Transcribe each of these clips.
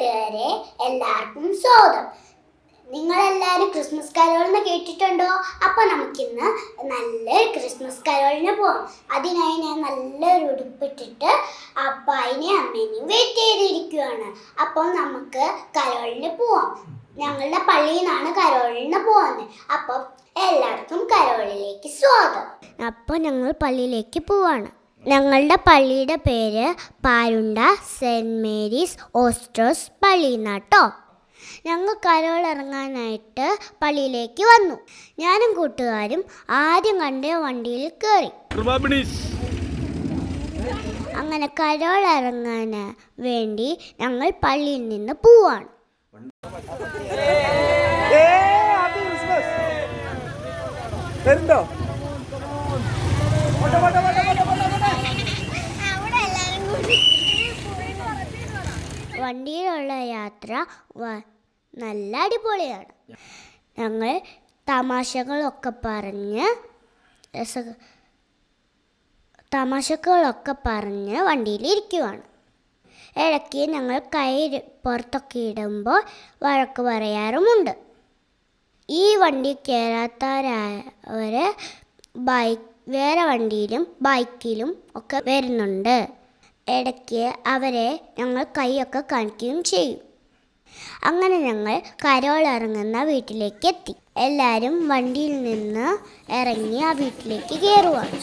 കൂട്ടുകാരെ, എല്ലാവർക്കും സ്വാഗതം. നിങ്ങളെല്ലാവരും ക്രിസ്മസ് കരോളിന് കേട്ടിട്ടുണ്ടോ? അപ്പോൾ നമുക്കിന്ന് നല്ലൊരു ക്രിസ്മസ് കരോളിന് പോകാം. അതിനായി ഞാൻ നല്ലൊരു ഉടുപ്പിട്ടിട്ട് അപ്പായിനെയും അമ്മേനെയും വെയിറ്റ് ചെയ്തിരിക്കുകയാണ്. അപ്പോൾ നമുക്ക് കരോളിന് പോവാം. ഞങ്ങളുടെ പള്ളിയിൽ നിന്നാണ് കരോളിന് പോകുന്നത്. അപ്പം എല്ലാവർക്കും കരോളിലേക്ക് സ്വാഗതം. അപ്പോൾ ഞങ്ങൾ പള്ളിയിലേക്ക് പോവാണ്. ഞങ്ങളുടെ പള്ളിയുടെ പേര് പാരുണ്ട സെൻറ് മേരീസ് ഓസ്ട്രോസ് പള്ളി എന്നാട്ടോ. ഞങ്ങൾ കരോൾ ഇറങ്ങാനായിട്ട് പള്ളിയിലേക്ക് വന്നു. ഞാനും കൂട്ടുകാരും ആദ്യം കണ്ട വണ്ടിയിൽ കയറി. അങ്ങനെ കരോൾ ഇറങ്ങാൻ വേണ്ടി ഞങ്ങൾ പള്ളിയിൽ നിന്ന് പോവാണ്. വണ്ടിയിലുള്ള യാത്ര നല്ല അടിപൊളിയാണ്. ഞങ്ങൾ തമാശകളൊക്കെ പറഞ്ഞ് വണ്ടിയിലിരിക്കുവാണ്. ഇടയ്ക്ക് ഞങ്ങൾ കൈ പുറത്തൊക്കെ ഇടുമ്പോൾ വഴക്ക് പറയാറുമുണ്ട്. ഈ വണ്ടി കയറാത്തവർ വേറെ വണ്ടിയിലും ബൈക്കിലും ഒക്കെ വരുന്നുണ്ട്. ഇടയ്ക്ക് അവരെ ഞങ്ങൾ കൈയൊക്കെ കാണിക്കുകയും ചെയ്യും. അങ്ങനെ ഞങ്ങൾ കരോൾ ഇറങ്ങുന്ന വീട്ടിലേക്ക് എത്തി. എല്ലാവരും വണ്ടിയിൽ നിന്ന് ഇറങ്ങി ആ വീട്ടിലേക്ക് കയറുവാണ്.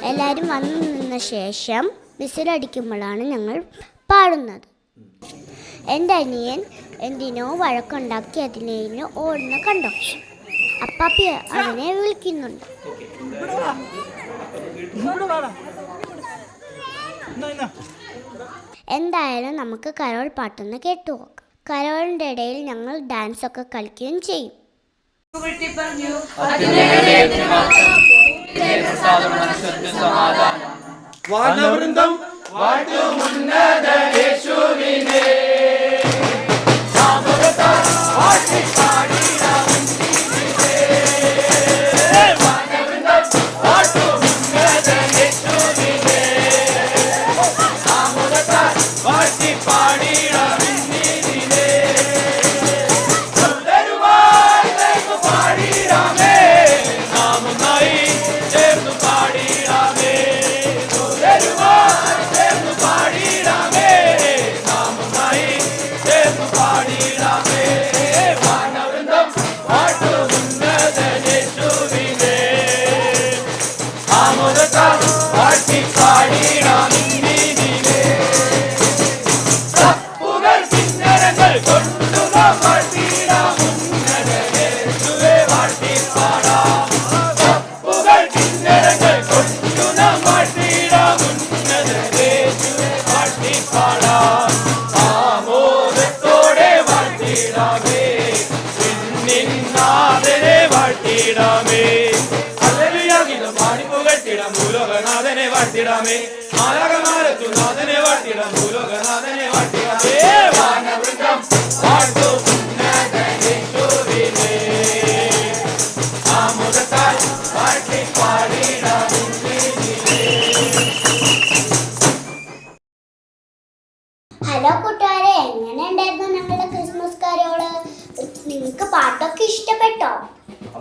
എല്ലാവരും വന്നു നിന്ന ശേഷം വിസിലടിക്കുമ്പോഴാണ് ഞങ്ങൾ പാടുന്നത്. എൻ്റെ അനിയൻ എന്തിനോ വഴക്കുണ്ടാക്കി അതിനെ ഓടുന്ന കണ്ടോ. അപ്പാപ്പി അവനെ വിളിക്കുന്നുണ്ട്. എന്തായാലും നമുക്ക് കരോൾ പാട്ടൊന്ന് കേട്ടു നോക്കാം. കരോളിൻ്റെ ഇടയിൽ ഞങ്ങൾ ഡാൻസ് ഒക്കെ കളിക്കുകയും ചെയ്യും. വാനവൃന്ദം വാഴ്ത്തുമുന്നത യേശുവിനെ ഭൂലോകനാഥനെ വാഴ്ത്തിടാമേ, മാലാഖമാരത്തു നാഥനെ വാഴ്ത്തിടാം, ഭൂലോകനാഥനെ വാഴ്ത്തിടാമേ. വാനവൃന്ദം വാഴ്ത്തുമുന്നത യേശുവിനെ ആമോദത്താൽ വാഴ്ത്തി പാടിടാം. ഹലോ കൂട്ടുകാരെ, എങ്ങനെ ഉണ്ടായിരുന്നു ഞങ്ങളുടെ ക്രിസ്മസ് കരോള്? നിങ്ങൾക്ക് പാട്ടൊക്കെ ഇഷ്ടപ്പെട്ടോ?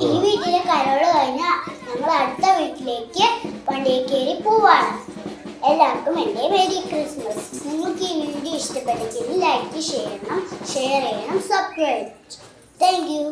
ഈ വീട്ടിലെ കരോള് കഴിഞ്ഞാൽ ഞങ്ങൾ അടുത്ത വീട്ടിലേക്ക് വണ്ടിയിൽ കയറി പോവാണ്. എല്ലാവർക്കും എൻ്റെ മേരി ക്രിസ്മസ്. നിങ്ങൾക്ക് ഈ വീഡിയോ ഇഷ്ടപ്പെട്ടെങ്കിൽ ലൈക്ക് ചെയ്യണം, ഷെയർ ചെയ്യണം, സബ്സ്ക്രൈബ്. Thank you.